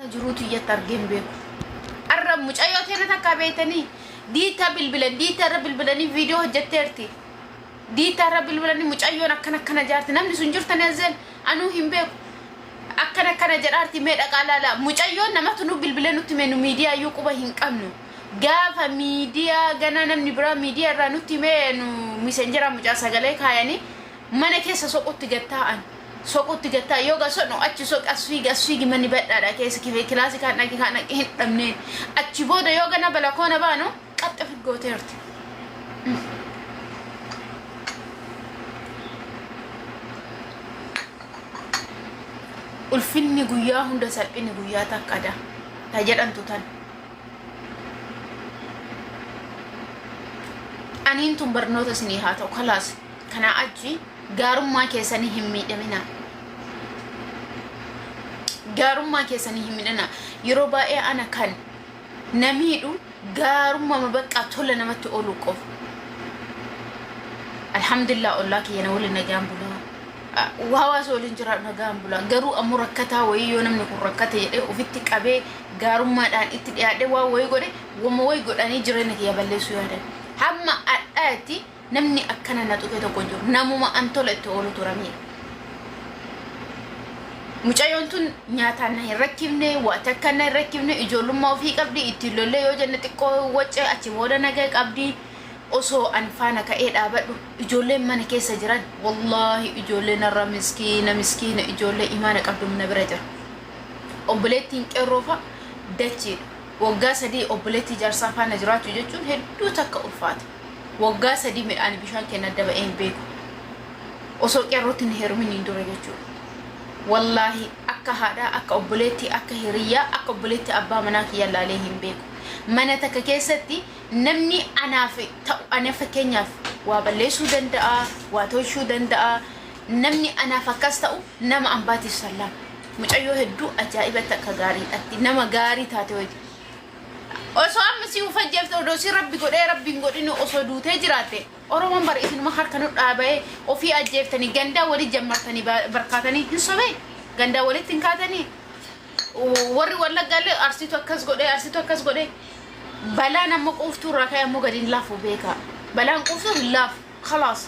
جروتي يترجم بيكو الرب مش أيوة تيري تكابيتني ديتا ديتا رب بالبلاني فيديو هجتيرتي ديتا رب بالبلاني مش أيوة أكنا جارتي نمني سنجرت نزل أنو هم بيكو أكنا جارتي ميد أقالا لا مش أيوة نمتنو بالبلانو تمنو ميديا يوكوبا هنكمنو gaafa miidiyaa gana namni bira miidiyaa irraa nutti meenu messengeraa mucaa sagalee kaayanii mana keessa soqutti gattaan soqutti gattaa yoo gasono achi soq asfiigi manni badhaadha keessa kifee kilaasii kan dhaqi hin dhabneen achi booda yoo gana balakoona baanu qaxxa figooteerti ulfinni guyyaa hunda salphini guyyaa takkada ta jedhantu tan أنتم برنوت سنيهات وخلاص كنا أجي قارم ما كيساني همي دمنا قارم ما كيساني همي دمنا يروبا إيه أنا كان نميدو قارم ما مبقى طول نمت أولوكو الحمد لله الله كي ينولي نجام بلا وهو سولين جرا نجام بلا قارو أمركتا ويو نمني كركتا يدي وفيتك أبي قارم ما دان إتدي ويقولي وما ويقول أني جرينك يا بلسو يهدن hamma adhaati namni akkana na tuqe tokko jiru namuma an toletti oolu turame mucayyoon tun nyaataan na hin rakkifne waa takka na hin rakkifne ijoollummaa ofii qabdi itti lollee yoo jenne xiqqoo wacce achi booda nagaa qabdi osoo an faana ka'ee dhaabadhu ijoolleen mana keessa jiran wallaahi ijoollee narra miskiina ijoollee imaana qabdu na bira jira obboleettiin qeerroofa dachiidha waggaa sadii obboleetti jaarsaa faana jiraatu jechuun hedduu takka ulfaata waggaa sadii midhaan bishaan kenna daba'een beeku osoo qeerrootti hin heerumin hin dura jechuudha wallaahi akka haadhaa akka obboleetti akka hiriyyaa akka obboleetti abbaa manaa kiyya laalee hin beeku mana takka keessatti namni anaaf ta'u ana fakkeenyaaf waa balleessuu danda'a waa tolchuu danda'a namni anaaf akkas ta'u nama ambaatiif sallaam mucayyoo hedduu ajaa'iba takka gaariidhaatti nama gaarii taate hoyti osoo ammasi ufajjeefte odoosii rabbi godhee rabbiin godhini osoo duutee jiraate oromoon bara isinuma harkanu dhaaba'ee ofii ajjeeftanii gandaa walit jammartanii barkaatanii hin sobee gandaa walitti hin kaatanii warri wallaggaallee arsiitu akkas godhee balaan amma quuftuu irraa ka'e ammoo gadi hin laafu beekaa balaan quuftuu hin laafu khalaas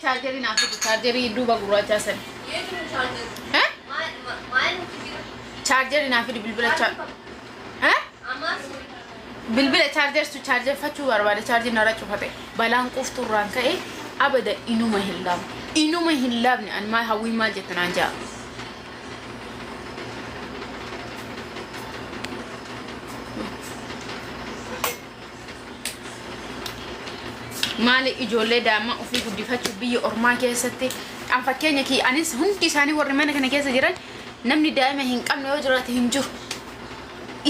chargerin afidu chargeri duba guracha san chargerin afidu bilbila bilbila charger su charger fachu barbade charger nara cufate balan quftu ran ka'e abada inuma hillabni an ma hawi ma jetana ja maali ijoollee daa'ima ofii guddifachuu biyya ormaa keessatti an fakkeenya kii anis hundi isaanii warri mana kana keessa jiran namni daa'ima hin qabne yoo jiraate hin jiru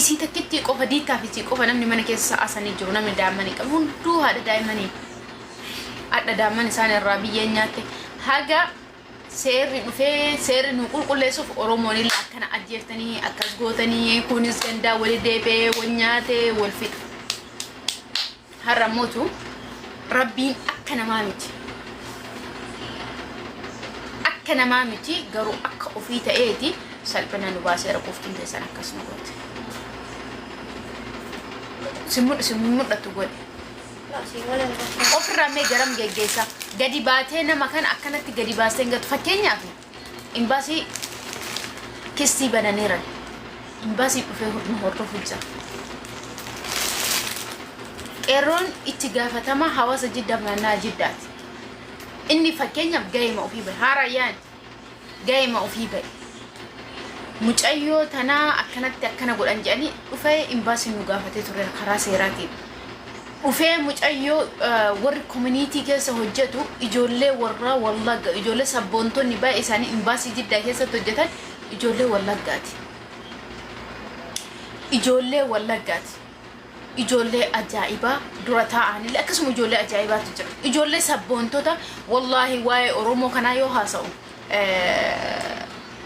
isii takkitti qofa diittaaf isii qofa namni mana keessa asanii jiru namni daa'ima hin qabu hunduu haadha daa'imanii adda daa'imman isaan irraa biyyeen nyaatte haga seerri dhufee seerri nu qulqulleessuuf oromoon illee akkana ajjeeftanii akkas gootanii kunis gandaa wali deebi'ee wal nyaatee wal fixa har'a mootu rabbiin akka namaa miti garuu akka ofii ta'eeti salphina nu baasee rakkooftun teessan akkas nu goote simmudhatu godhe ofirraa mee garam geggeessa gadi baatee nama kana akkanatti gadi baastee hin gatu fakkeenyaaf imbaasii kistii bananeeran imbaasii dhufee nu hordofu jira qeerroon itti gaafatama hawaasa jiddaa naannaa jiddaati inni fakkeenyaaf gaa'ima ofii bahe haarayyaan gaa'ima ofii bahe mucayyoo tanaa akkanatti akkana godhan jedhanii dhufee imbaasii nu gaafatee ture karaa seeraatiin dhufee mucayyoo warri koominiitii keessa hojjetu ijoollee warraa wallagga ijoollee sabboontonni baay'ee isaanii imbaasii jiddaa keessatti hojjetan ijoollee wallaggaati ijoollee ajaa'ibaa dura taa'anillee akkasuma ijoollee ajaa'ibaatu jira ijoollee sabboontota wallaahi waa'ee oromoo kanaa yoo haasa'u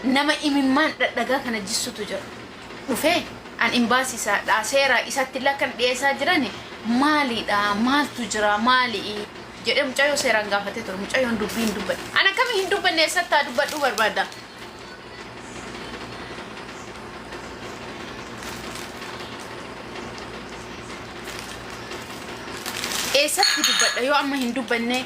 nama imimmaan dhadhagaa kana jissutu jira dhufee an imbaasiisaa seera isatti illee akkan dhiyeessaa jiran maaliidha maaltu jira maali jedhe mucayyoo seeraan gaafatee ture mucayyoon dubbii hin dubbanne ana kami hin dubbanne eessatti haa dubbadhuu barbaada eessatti dubbadha yoo amma hin dubbanne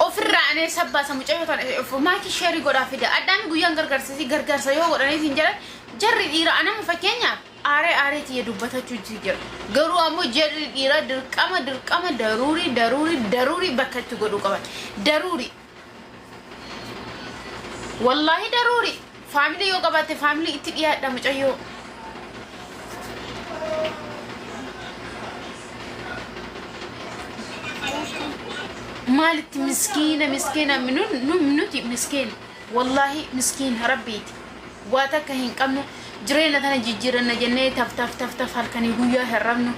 ofirraa anee sabbaasa mucayyoo tan maakii sheerii godhaa fida addaami guyyaan gargaarsa yoo godhanii siin jedhan jarri dhiira anama fakkeenyaaf aaree dubbatachuu jira garuu ammoo jarri dhiira dirqama daruurii bakka itti godhuu qaban daruurii wallahi daruurii faamilii yoo qabaatte faamilii itti dhiyaadha mucayyoo مالت مسكينة منوتي مسكين والله مسكين ربيتي واتك هين كمنو جرينا تنا جيجيرنا جنة تف هالكني هويا هرمنو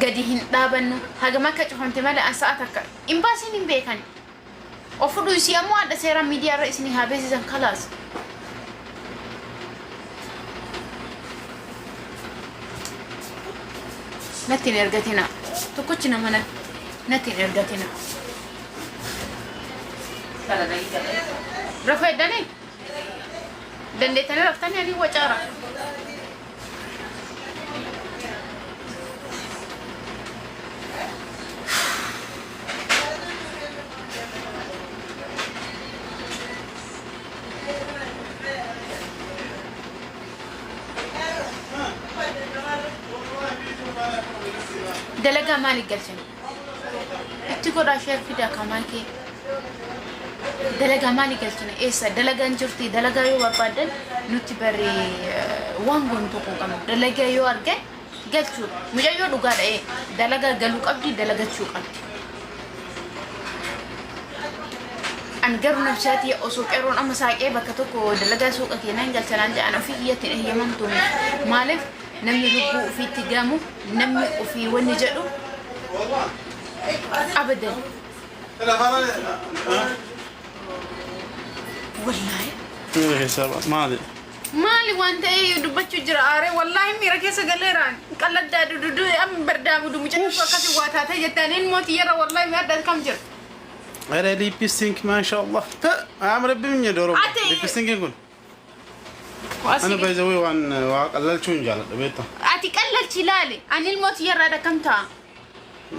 قدي هين دابنو هذا ما كتشوفن تمالي أساتك إمباسين إمبيكان أفرض يسيا مو ada سيرا ميديا رئيسني habis زين خلاص نتي نرجعتنا تكوتشنا منا نتي نرجعتنا رفع دني دندتنا رفتني يعني وجارة دلقا مالي قلتني اتقول راشير فيدا كماكي دلقا مالي قلتني إيسا دلقا انجرتي دلقا يو بابادن نوتي بري وانغون توقو كم دلقا يو أرجع قلتو مجا يو دوغار إيه دلقا قلوك أبدي دلقا تشوك أبدي أن قرو نفساتي أسوك إرون أما ساقي بكتوكو دلقا سوق أكينان قلتنا أنجا أنا في إياتي هي ممتوني مالف نمي ربو في تقامو نمي وفي ونجدو أبدا والله ايه سبب مالي وانت ايه دبتشو جراري والله ميرا كيسا قليران قلت دادو دودو ام بردامو دو مجنو فكاتي واتاتا جتانين موت يرا والله ميرداد كم جر ايه ليبستينك ما شاء الله عام ربي من يدورو ليبستينك يقول انا بيزوي وان وقلل شون جالد بيتا اتي قلل شلالي اني الموت يرا دا كم تا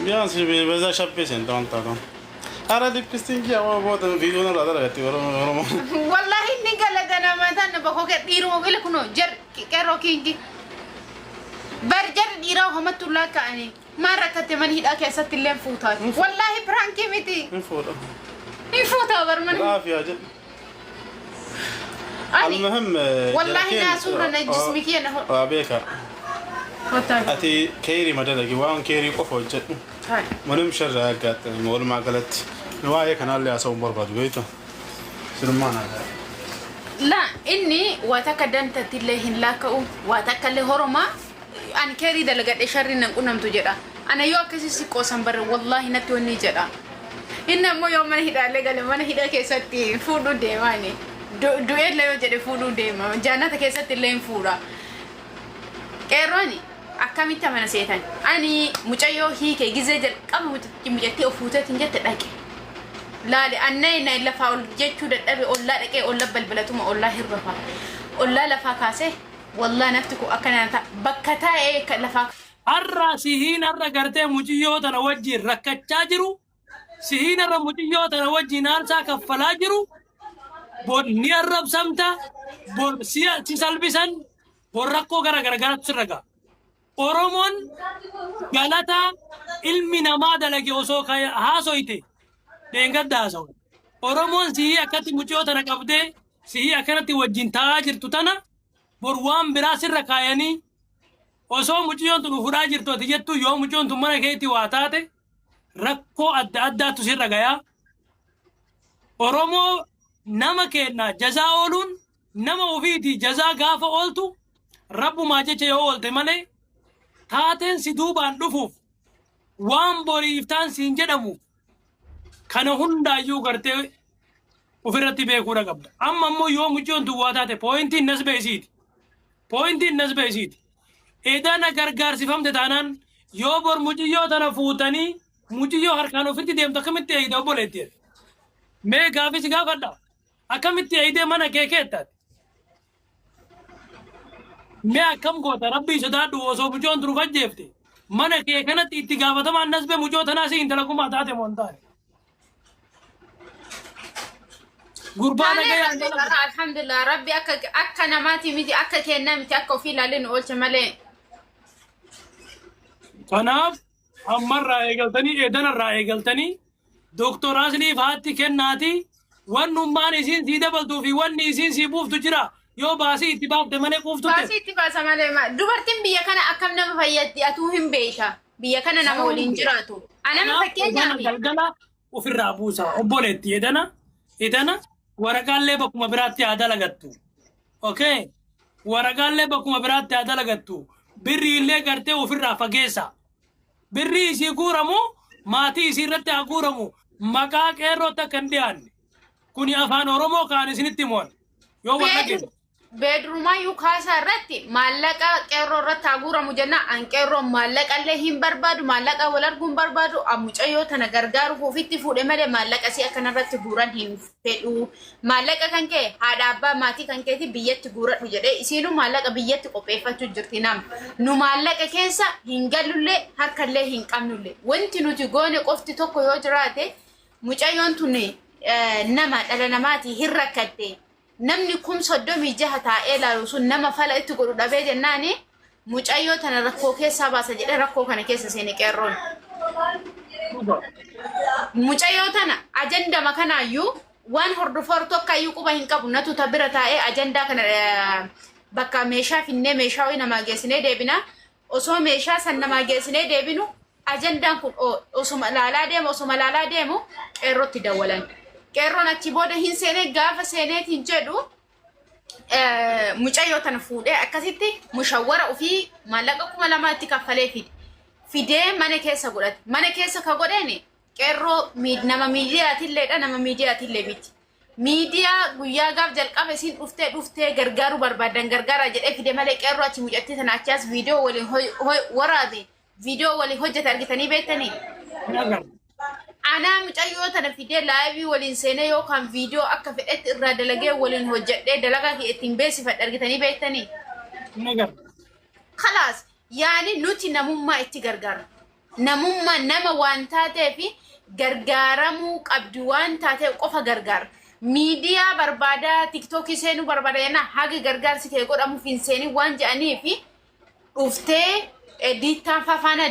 يا سيبي بزا شابي سنتون تاكم أرا ليبستينك يا بابا ده فيديو نرى هذا لقيت ورا والله إني قلت أنا مثلا بقول كثير وقول كنو جر كروكينجي برجر ديرا هم تطلع كأني ما ركضت من هيدا كيسة اللي فوتها والله برانكي متي فوتها برمن لا في أجل المهم والله ناسورة نجسمك يا نهو أبيكا أتي كيري مدلك وان كيري قفوا جد منم شر قات مول ما قالت نوايا كان اللي أسوي برباد بيته سلمان هذا لا إني واتكدنت تلهين لاكو واتكله هرما أن كيري دلقت إشارين نقولهم تجرا أنا يو كسي قوسم بر والله نتوني جرا إن مو يوم من هيدا لقال من هيدا كيساتي فودو ديماني دوئل لا يوجد فودو ديما جانا تكيساتي لين فورا كيروني أكمل تمنا سيتان أني مجايو هي كجزء كم مجتي أفوتة تنجت لكن لا لأني نيل فاول جتشو دأبي أولا لكي أولا بلبلتهم أولا هربها أولا لفاكاسه والله نفتكو أكنا بكتا إيه لفاك الرا سهين الرا قرتي مجيو تنوجي ركتشاجرو سهين الرا مجيو تنوجي نالسا كفلاجرو بون نيرب سمتا بون سيسالبسن بون ركو غرغرغرت سرغا Oromoon galata ilmi namaa dalage osoo haasoyte deengadda haasawu. Oromoon sihii akkatti mucoo tana qabdee sihii akkanatti wajjin taa'aa jirtu tana bor waan biraa sirra kaayanii osoo mucioon tun fuudhaa jirtu ati jettu yoo mucoon tun mana keetti waa taate rakkoo adda addaatu sirra gayaa. Oromoo nama keenna jazaa ooluun nama ofiiti jazaa gaafa ooltu rabbumaa jecha yoo oolte malee taateen si duubaan dhufuuf waan boriiftaan siin jedhamu kana hundaayyuu gartee ofirratti beekuudha qabda. Amma ammoo yoo mucoon tun waa taate pooyintiin nas beesiiti. Edana gargaarsifamte taanaan يوبر مجيو تنفوتني مجيو هركانو في تديم تكمل تيجي بولتي مي غافيش غافدا أكمل تيجي منا كيكتا مي أكم قوتا ربي سدادو وصو بجون تروفا جيفتي منا كيكنا تيجي غافدا ما الناس بمجيو تناسي انت لكم ما تاتي مونتاني قربانا جاي الحمد لله ربي أكا نماتي ميدي أكا كينا متي أكا في لالين قلت مالين كناف أمر رأي قلتني إدنا رأي قلتني دكتور أسني فاتي كناتي ونمان إسين سيدا بلتو في ون إسين سيبوف تجرا يو باسي اتباق تمني قوف تجرا باسي اتباق مالين ما دوبرتين بيا كان أكم نما فيدي أتوهم بيتا بيا كان نما ولين جراتو أنا مفكين جامي قلقلا وفي الرابوسا أبولتي إدنا ورقال لي بكم براتي عدا لغتو أوكي ورقال لي بكم براتي عدا لغتو بري اللي قرتي وفي الرافقيسا بري إسي قورمو ماتي إسي رتي قورمو مكاك إيرو تكنديان كوني أفان أورومو كان إسي نتمون يو ونجد bedruma yukasa irratti maallaqa qeerroo irratti haguuramu jenna an qeerroon maallaqa illee hin barbaadu maallaqa wal arguun barbaadu mucayyoo tana gargaaruuf ofitti fuudhe malee maallaqa si akkana irratti guuran hin fedhu maallaqa kan kee haadha abbaa maatii kan keeti biyyatti guuradhu jedhee isiinuu maallaqa biyyatti qopheeffachuu jirti nam nu maallaqa keessa hin gallullee harkallee hin qabnullee wanti nuti goone qofti tokko yoo jiraate mucayyoon tun nama dhala namaati hin rakkatte namni kum soddomi jaha taa'ee laalu sun nama fala itti godhu dhabee jennaani mucayyoo tana rakkoo keessaa baasa jedhee rakkoo kana keessa seene qeerroon. Mucayyoo tana ajandama kanaayyuu waan hordofar tokkayyuu quba hin qabu natu tabira taa'ee ajandaa kana bakka meeshaa finnee meeshaa wayii namaa geessinee deebina osoo meeshaa san namaa geessinee deebinu ajandaan kun osuma laalaa deemu qeerrootti dawwalan. Qeerroon achi booda hin seene gaafa seeneetiin jedhu mucayyoo tana fuudhee akkasitti mushawwara ofii maallaqa 2,000 kaffalee fidee mana keessa godhate. Mana keessa ka godheeni qeerroo nama miidiyaatiilleedha nama miidiyaatiillee miti. Miidiyaa guyyaa gaaf jalqaba isiin dhuftee gargaaruu barbaadan gargaara jedhee fide malee qeerroo achi mucattii tana achaas viidiyoo waliin waraabe viidiyoo waliin hojjete argitanii beektanii. Ana mucayyoo tana fidee laayivii waliin seenee yookaan viidiyoo akka fedhetti irraa dalagee waliin hojjedhee dalagaa kee ittiin beeksifadhe argitanii beektanii. Khalaas yaani nuti namummaa itti gargaara. Namummaa nama waan taateef gargaaramuu qabdi waan taateef qofa gargaara. Miidiyaa barbaadaa tiktookii seenuu barbaada jennaan haga gargaarsi kee godhamuuf hin seenii waan jedhaniif dhuftee diittaa faana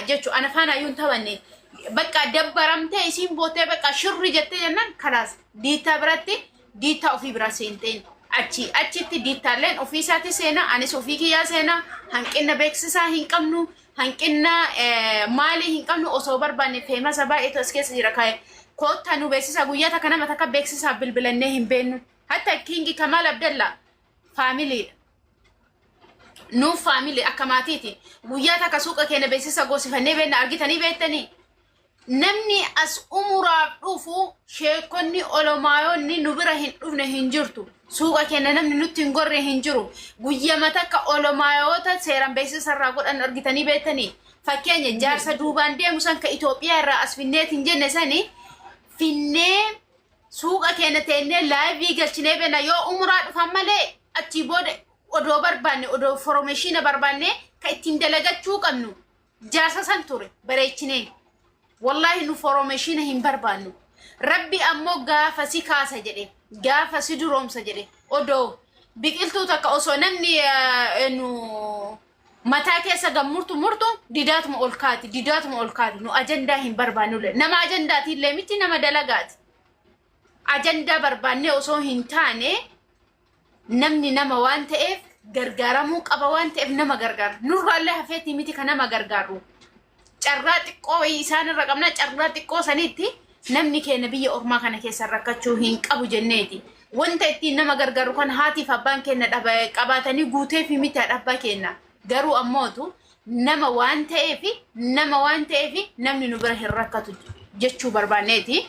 jechuun ana faana iyyuu hin taphanne. Bakka dabbaramtee isiin bootee bakka shirri jettee jennaan kalaas diittaa biratti diittaa ofii bira seenteen achitti diittaalleen ofii isaatti seenaa anis ofii kiyyaa seenaa hanqina beeksisaa hin qabnu hanqina maalii hin qabnu osoo barbaanne feemasa baay'eetu as keessa jira kaa'e koottaa nu beeksisaa guyyaa takka nama takka beeksisaa bilbilannee hin beennu hatta Kingi Kamaal Abdallaa faamiliidha. Nuuf faamilii akka maatiiti guyyaa takka suuqa keenya beeksisa goosifannee beenna argitanii beektanii. Namni as umuraaf dhufu sheekonni olomaayonni nu bira hin dhufne hin jirtu. Suuqa keenya namni nutti hin gorre hin jiru. Guyyaa takka olomaayoota seeraan beeksisa irraa godhan argitanii beektanii. Fakkeenya jaarsa duubaan deemu san ka Itoophiyaa irraa as finneetiin jenne sani finnee suuqa keenya teennee laayivii galchinee beenna yoo umuraa dhufan malee achi booda odoo barbaanne odoo formeeshina barbaanne ka ittiin dalagachuu qabnu jaarsa san ture bareechineen. Wallahi nu formeeshina hin barbaannu. Rabbi ammoo gaafa si kaasa jedhe gaafa si duroomsa jedhe odoo biqiltuu takka osoo namni nu mataa keessa murtu didaatuma ol kaati nu ajandaa hin barbaannu nama ajandaatillee miti nama dalagaati. Ajandaa barbaannee osoo hin taane namni nama waan ta'eef gargaaramuu qaba waan ta'eef nama gargaara. Nurraallee hafeetii miti kan nama gargaaru. Carraa xiqqoo isaan irra qabna carraa xiqqoo sanitti namni keenya biyya ormaa kana keessa rakkachuu hin qabu jenneeti. Wanta ittiin nama gargaaru kan haatiif abbaan keenya qabaatanii guutee fi miti abbaa keenya. Garuu ammootu nama waan ta'eef namni nu bira hin rakkatu jechuu barbaanneeti.